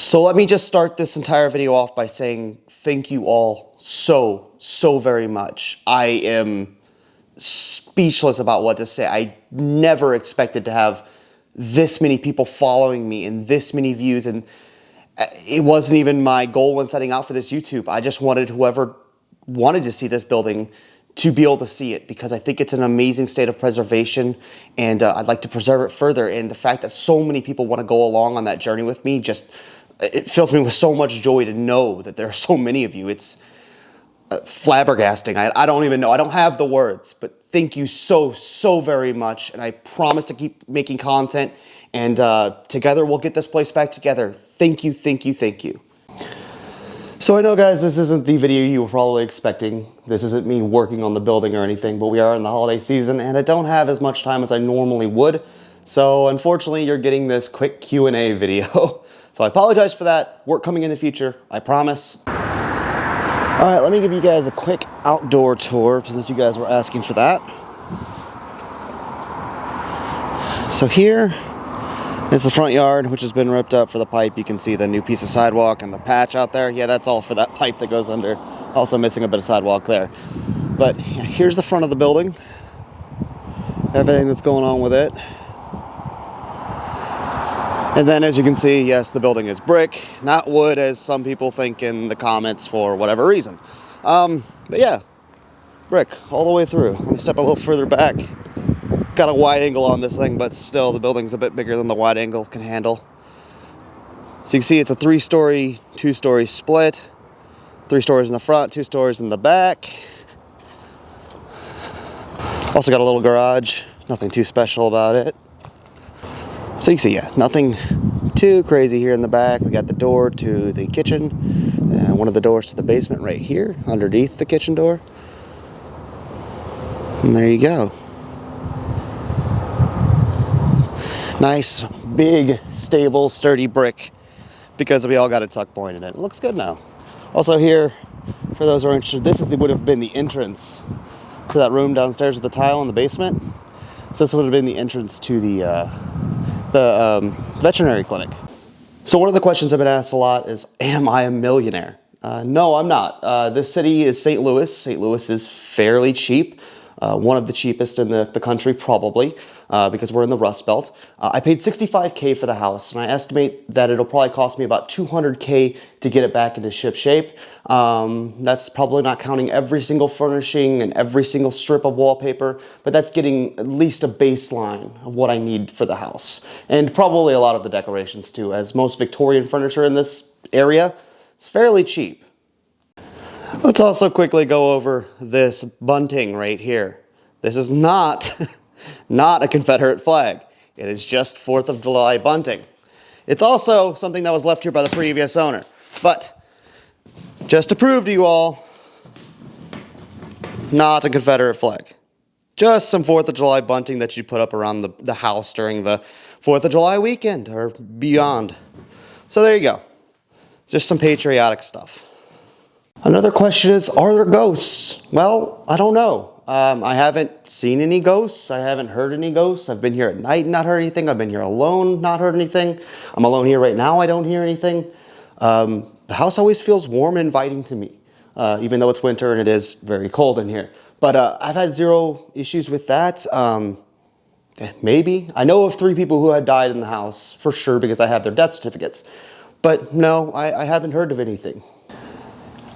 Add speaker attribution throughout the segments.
Speaker 1: So let me just start this entire video off by saying thank you all so very much. I am speechless about what to say. I never expected to have this many people following me and this many views, and it wasn't even my goal when setting out for this YouTube. I just wanted whoever wanted to see this building to be able to see it, because I think it's an amazing state of preservation, and I'd like to preserve it further. And the fact that so many people want to go along on that journey with me, it fills me with so much joy to know that there are so many of you. It's flabbergasting. I don't even know. I don't have the words, but thank you so very much. And I promise to keep making content, and together we'll get this place back together. Thank you. So I know, guys, this isn't the video you were probably expecting. This isn't me working on the building or anything, but we are in the holiday season and I don't have as much time as I normally would. So unfortunately, you're getting this quick Q&A video. So I apologize for that. Work coming in the future, I promise. All right, let me give you guys a quick outdoor tour since you guys were asking for that. So here is the front yard, which has been ripped up for the pipe. You can see the new piece of sidewalk and the patch out there. Yeah, that's all for that pipe that goes under. Also missing a bit of sidewalk there. But yeah, here's the front of the building. Everything that's going on with it. And then, as you can see, yes, the building is brick, not wood, as some people think in the comments for whatever reason. But yeah, brick all the way through. Let me step a little further back. Got a wide angle on this thing, but still the building's a bit bigger than the wide angle can handle. So you can see it's a 3-story, 2-story split. 3 stories in the front, 2 stories in the back. Also got a little garage, nothing too special about it. So you can see, yeah, nothing too crazy here in the back. We got the door to the kitchen, and one of the doors to the basement right here, underneath the kitchen door. And there you go. Nice, big, stable, sturdy brick, because we all got a tuck point in it. It looks good now. Also here, for those who are interested, this would have been the entrance to that room downstairs with the tile in the basement. So this would have been the entrance to the veterinary clinic. So one of the questions I've been asked a lot is, am I a millionaire? No, I'm not. This city is St. Louis. St. Louis is fairly cheap. One of the cheapest in the country, probably, because we're in the Rust Belt. I paid $65K for the house, and I estimate that it'll probably cost me about $200K to get it back into ship shape. That's probably not counting every single furnishing and every single strip of wallpaper, but that's getting at least a baseline of what I need for the house. And probably a lot of the decorations too, as most Victorian furniture in this area is fairly cheap. Let's also quickly go over this bunting right here. This is not a Confederate flag. It is just 4th of July bunting. It's also something that was left here by the previous owner. But just to prove to you all, not a Confederate flag. Just some 4th of July bunting that you put up around the house during the 4th of July weekend or beyond. So there you go. Just some patriotic stuff. Another question is, are there ghosts? Well, I don't know. I haven't seen any ghosts. I haven't heard any ghosts. I've been here at night and not heard anything. I've been here alone, not heard anything. I'm alone here right now. I don't hear anything. The house always feels warm and inviting to me, even though it's winter and it is very cold in here. But I've had zero issues with that. Maybe. I know of 3 people who had died in the house, for sure, because I have their death certificates. But no, I haven't heard of anything.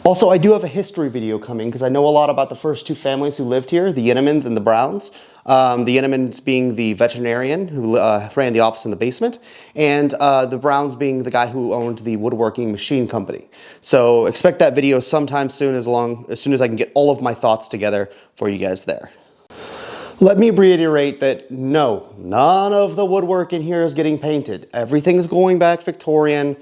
Speaker 1: Also, I do have a history video coming because I know a lot about the first 2 families who lived here, the Yennemans and the Browns. The Yennemans being the veterinarian who ran the office in the basement, and the Browns being the guy who owned the woodworking machine company. So expect that video sometime soon, as soon as I can get all of my thoughts together for you guys there. Let me reiterate that no, none of the woodwork in here is getting painted. Everything is going back Victorian.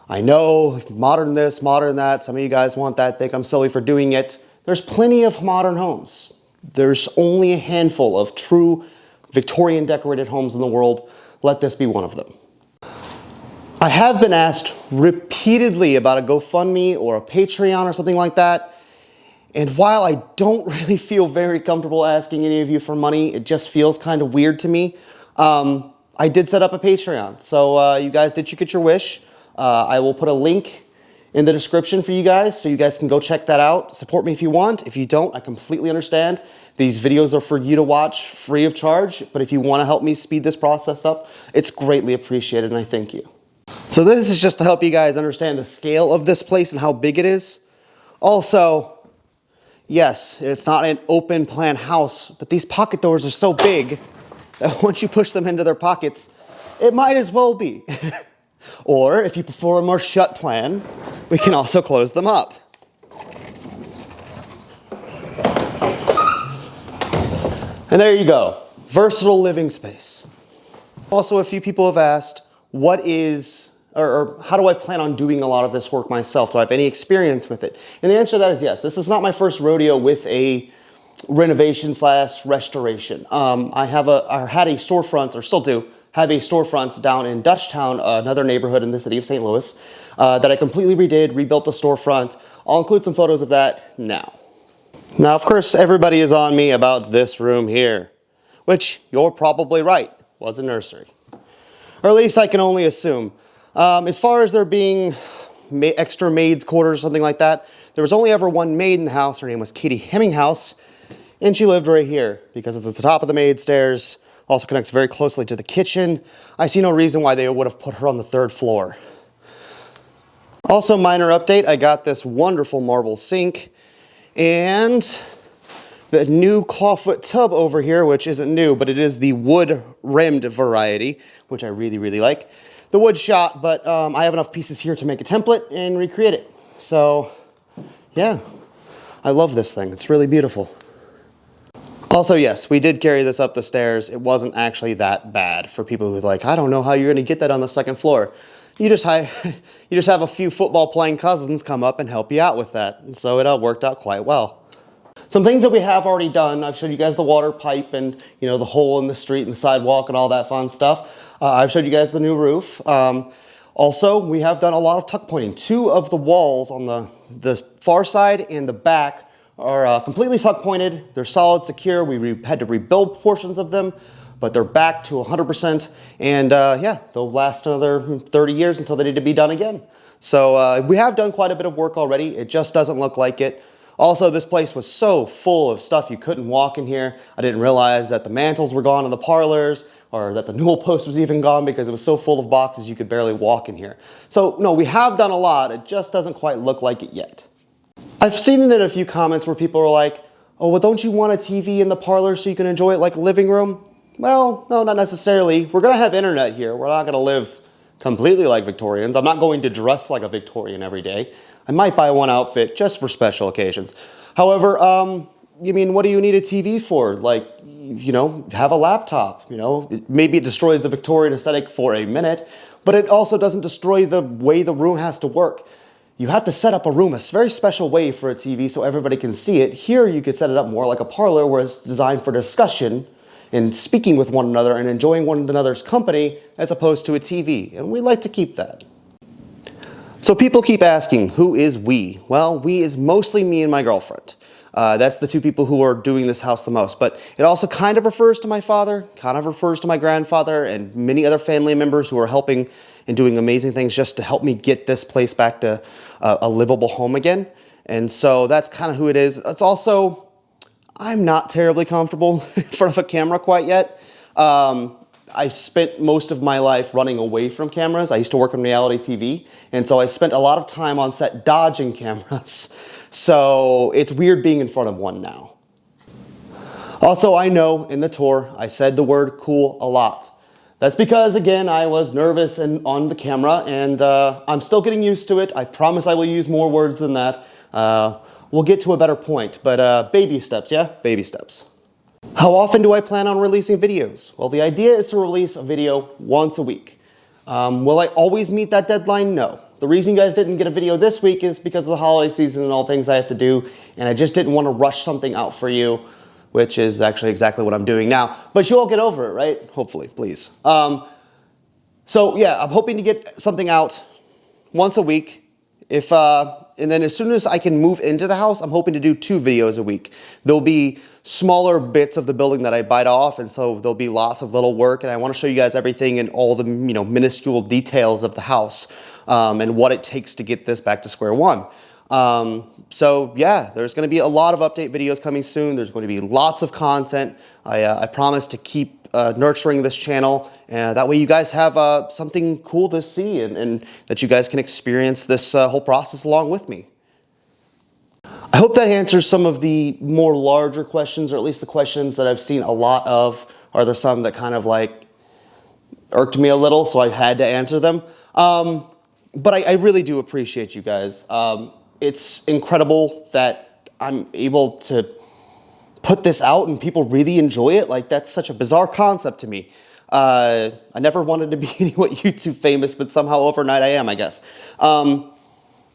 Speaker 1: I know, modern this, modern that. Some of you guys want that, think I'm silly for doing it. There's plenty of modern homes. There's only a handful of true Victorian decorated homes in the world. Let this be one of them. I have been asked repeatedly about a GoFundMe or a Patreon or something like that. And while I don't really feel very comfortable asking any of you for money, it just feels kind of weird to me. I did set up a Patreon. So you guys, did you get your wish? I will put a link in the description for you guys so you guys can go check that out. Support me if you want. If you don't, I completely understand. These videos are for you to watch free of charge, but if you want to help me speed this process up, it's greatly appreciated, and I thank you. So this is just to help you guys understand the scale of this place and how big it is. Also, yes, it's not an open plan house, but these pocket doors are so big that once you push them into their pockets, it might as well be. Or if you prefer a more shut plan, we can also close them up. And there you go, versatile living space. Also, a few people have asked, what is, or how do I plan on doing a lot of this work myself? Do I have any experience with it? And the answer to that is yes. This is not my first rodeo with a renovation slash restoration. I had a storefront, or still do, have a storefront down in Dutchtown, another neighborhood in the city of St. Louis, that I completely redid, rebuilt the storefront. I'll include some photos of that now. Now, of course, everybody is on me about this room here, which you're probably right, was a nursery. Or at least I can only assume. As far as there being extra maids' quarters or something like that, there was only ever one maid in the house. Her name was Katie Hemminghouse, and she lived right here because it's at the top of the maid stairs. Also connects very closely to the kitchen. I see no reason why they would have put her on the 3rd floor. Also, minor update, I got this wonderful marble sink and the new clawfoot tub over here, which isn't new, but it is the wood-rimmed variety, which I really, really like. The wood shot, but I have enough pieces here to make a template and recreate it. So, yeah, I love this thing. It's really beautiful. Also, yes, we did carry this up the stairs. It wasn't actually that bad for people who's like, I don't know how you're going to get that on the 2nd floor. You just have a few football playing cousins come up and help you out with that. And so it all worked out quite well. Some things that we have already done, I've showed you guys the water pipe and, you know, the hole in the street and the sidewalk and all that fun stuff. I've showed you guys the new roof. Also, we have done a lot of tuck pointing. 2 of the walls on the far side and the back are completely tuck pointed. They're solid, secure. We had to rebuild portions of them, but they're back to 100%. And yeah, they'll last another 30 years until they need to be done again. So we have done quite a bit of work already. It just doesn't look like it. Also, this place was so full of stuff you couldn't walk in here. I didn't realize that the mantles were gone in the parlors, or that the newel post was even gone because it was so full of boxes you could barely walk in here. So no, we have done a lot. It just doesn't quite look like it yet. I've seen it in a few comments where people are like, oh, well, don't you want a TV in the parlor so you can enjoy it like a living room? Well, no, not necessarily. We're gonna have internet here. We're not gonna live completely like Victorians. I'm not going to dress like a Victorian every day. I might buy one outfit just for special occasions. However, you mean, what do you need a TV for? Like, you know, have a laptop, you know? Maybe it destroys the Victorian aesthetic for a minute, but it also doesn't destroy the way the room has to work. You have to set up a room a very special way for a TV so everybody can see it. Here, you could set it up more like a parlor where it's designed for discussion and speaking with one another and enjoying one another's company as opposed to a TV. And we like to keep that. So people keep asking, who is we? Well, we is mostly me and my girlfriend. That's the 2 people who are doing this house the most. But it also kind of refers to my father, kind of refers to my grandfather, and many other family members who are helping and doing amazing things just to help me get this place back to a livable home again. And so that's kind of who it is. It's also, I'm not terribly comfortable in front of a camera quite yet. I've spent most of my life running away from cameras. I used to work in reality TV, and so I spent a lot of time on set dodging cameras. So it's weird being in front of one now. Also, I know in the tour, I said the word cool a lot. That's because, again, I was nervous and on the camera, and I'm still getting used to it. I promise I will use more words than that. We'll get to a better point, but baby steps, yeah? Baby steps. How often do I plan on releasing videos? Well, the idea is to release a video once a week. Will I always meet that deadline? No. The reason you guys didn't get a video this week is because of the holiday season and all things I have to do, and I just didn't want to rush something out for you, which is actually exactly what I'm doing now. But you all get over it, right? Hopefully, please. So yeah, I'm hoping to get something out once a week. And then as soon as I can move into the house, I'm hoping to do 2 videos a week. There'll be smaller bits of the building that I bite off, and so there'll be lots of little work, and I want to show you guys everything and all the minuscule details of the house. and what it takes to get this back to square one. So yeah, there's going to be a lot of update videos coming soon. There's going to be lots of content. I promise to keep nurturing this channel, and that way you guys have something cool to see, and that you guys can experience this whole process along with me. I hope that answers some of the more larger questions, or at least the questions that I've seen a lot of. Are there some that kind of like irked me a little, so I had to answer them? But I really do appreciate you guys. It's incredible that I'm able to put this out and people really enjoy it. Like, that's such a bizarre concept to me. I never wanted to be anywhat YouTube famous, but somehow overnight I am, I guess.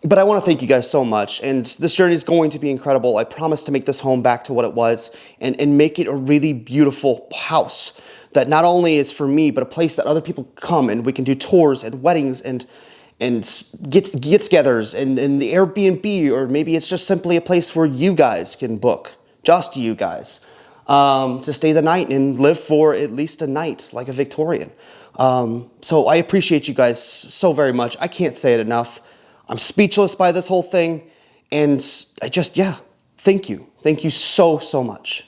Speaker 1: But I want to thank you guys so much, and this journey is going to be incredible. I promise to make this home back to what it was, and make it a really beautiful house that not only is for me, but a place that other people come, and we can do tours and weddings and get-togethers and the Airbnb, or maybe it's just simply a place where you guys can book, just you guys, to stay the night and live for at least a night like a Victorian. So I appreciate you guys so very much. I can't say it enough. I'm speechless by this whole thing, and yeah, thank you. Thank you so, so much.